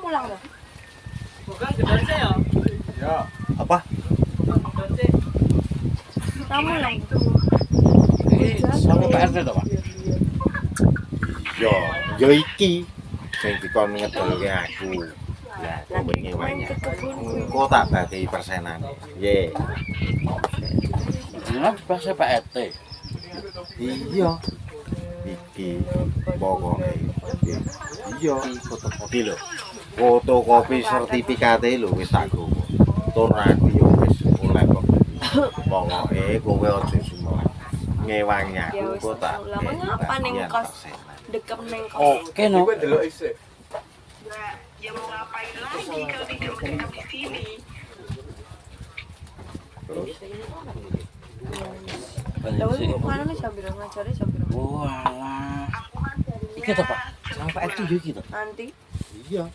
pulang loh. Bukan gedor sih ya. Ya. Apa? Gedor sih. Kamu pulang. Sama PRT to, Pak? Yo iki sing dikon ngedolke aku. Lah, kok Main banyak. ke kebun. Kok tak bagi persenan. Ye. Jenengan bahasa PRT. Iya. Iki pokoke. Iya, fotokopi lho. Fotokopi sertifikate lho wis tak gowo. Tur aku yo wis oleh kok. Pokoke kowe aja semua ngewangi Ya aku wis. kok tak. Lah ngapa ning kos? Dekem ning kos. Oke no. Gue delok isik. Ya mau ngapain lagi kalau tidak menetap di sini? Lah wis mana nih sambil ngajari sambil. Walah. Iki to, Pak. Sama PRT yo iki to. Nanti Iya.